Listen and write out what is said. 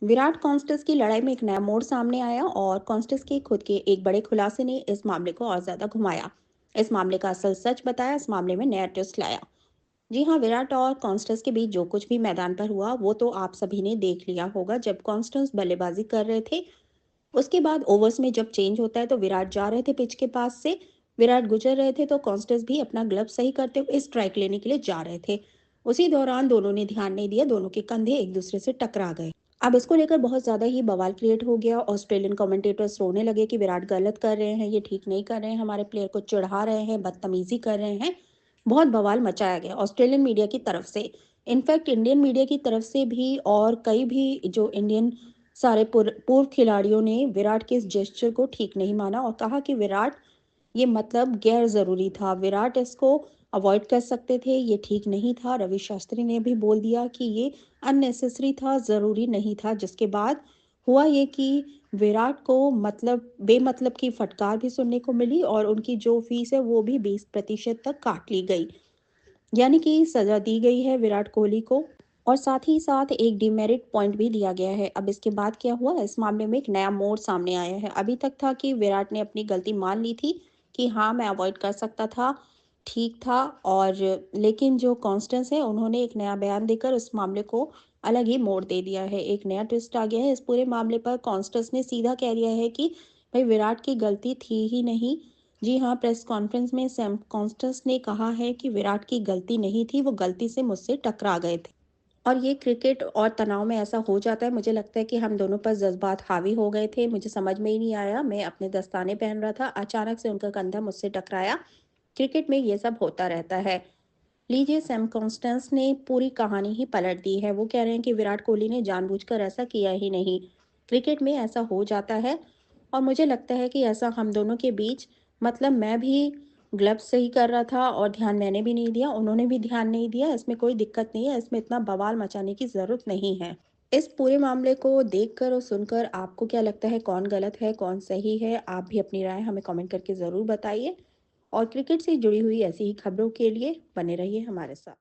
Virat Constance की लड़ाई में एक नया मोड़ सामने आया और कॉन्स्टेंस के खुद के एक बड़े खुलासे ने इस मामले को और ज्यादा घुमाया। इस मामले का असल सच बताया, इस मामले में नया ट्विस्ट लाया। जी हाँ, विराट और कॉन्स्टेंस के बीच जो कुछ भी मैदान पर हुआ वो तो आप सभी ने देख लिया होगा। जब कॉन्स्टेंस बल्लेबाजी कर रहे थे, उसके बाद ओवर्स में जब चेंज होता है तो विराट जा रहे थे पिच के पास से, विराट गुजर रहे थे तो कॉन्स्टेंस भी अपना ग्लव सही करते हुए स्ट्राइक लेने के लिए जा रहे थे। उसी दौरान दोनों ने ध्यान नहीं दिया, दोनों के कंधे एक दूसरे से टकरा गए। अब इसको लेकर बहुत ज़्यादा ही बवाल क्रिएट हो गया। ऑस्ट्रेलियन कमेंटेटर्स रोने लगे कि विराट गलत कर रहे हैं, ये ठीक नहीं कर रहे हैं, हमारे प्लेयर को चिढ़ा रहे हैं, बदतमीजी कर रहे हैं। बहुत बवाल मचाया गया ऑस्ट्रेलियन मीडिया की तरफ से। इनफैक्ट इंडियन मीडिया की तरफ से भी, और कई भी जो इंडियन सारे पूर्व खिलाड़ियों ने विराट के इस जेस्चर को ठीक नहीं माना और कहा कि विराट ये मतलब गैर ज़रूरी था, विराट इसको अवॉइड कर सकते थे, ये ठीक नहीं था। रवि शास्त्री ने भी बोल दिया कि ये अननेसेसरी था, ज़रूरी नहीं था। जिसके बाद हुआ ये कि विराट को मतलब बेमतलब की फटकार भी सुनने को मिली और उनकी जो फीस है वो भी 20% तक काट ली गई। यानी कि सजा दी गई है विराट कोहली को, और साथ ही साथ एक डिमेरिट पॉइंट भी दिया गया है। अब इसके बाद क्या हुआ, इस मामले में एक नया मोड़ सामने आया है। अभी तक था कि विराट ने अपनी गलती मान ली थी कि हाँ मैं अवॉइड कर सकता था, ठीक था। और लेकिन जो कॉन्स्टेंस है उन्होंने एक नया बयान देकर उस मामले को अलग ही मोड़ दे दिया है। एक नया ट्विस्ट आ गया है इस पूरे मामले पर। कॉन्स्टेंस ने सीधा कह दिया है कि भाई विराट की गलती थी ही नहीं। जी हाँ, प्रेस कॉन्फ्रेंस में सैम कॉन्स्टेंस ने कहा है कि विराट की गलती नहीं थी, वो गलती से मुझसे टकरा गए थे। और ये क्रिकेट और तनाव में ऐसा हो जाता है। मुझे लगता है कि हम दोनों पर जज्बात हावी हो गए थे। मुझे समझ में ही नहीं आया, मैं अपने दस्ताने पहन रहा था, अचानक से उनका कंधा मुझसे टकराया। क्रिकेट में ये सब होता रहता है। लीजिए, सैम कॉन्स्टेंस ने पूरी कहानी ही पलट दी है। वो कह रहे हैं कि विराट कोहली ने जानबूझकर ऐसा किया ही नहीं, क्रिकेट में ऐसा हो जाता है। और मुझे लगता है कि ऐसा हम दोनों के बीच, मतलब मैं भी ग्लव्स सही कर रहा था और ध्यान मैंने भी नहीं दिया, उन्होंने भी ध्यान नहीं दिया, इसमें कोई दिक्कत नहीं है, इसमें इतना बवाल मचाने की ज़रूरत नहीं है। इस पूरे मामले को देखकर और सुनकर आपको क्या लगता है, कौन गलत है, कौन सही है? आप भी अपनी राय हमें कमेंट करके ज़रूर बताइए। और क्रिकेट से जुड़ी हुई ऐसी ही खबरों के लिए बने रहिए हमारे साथ।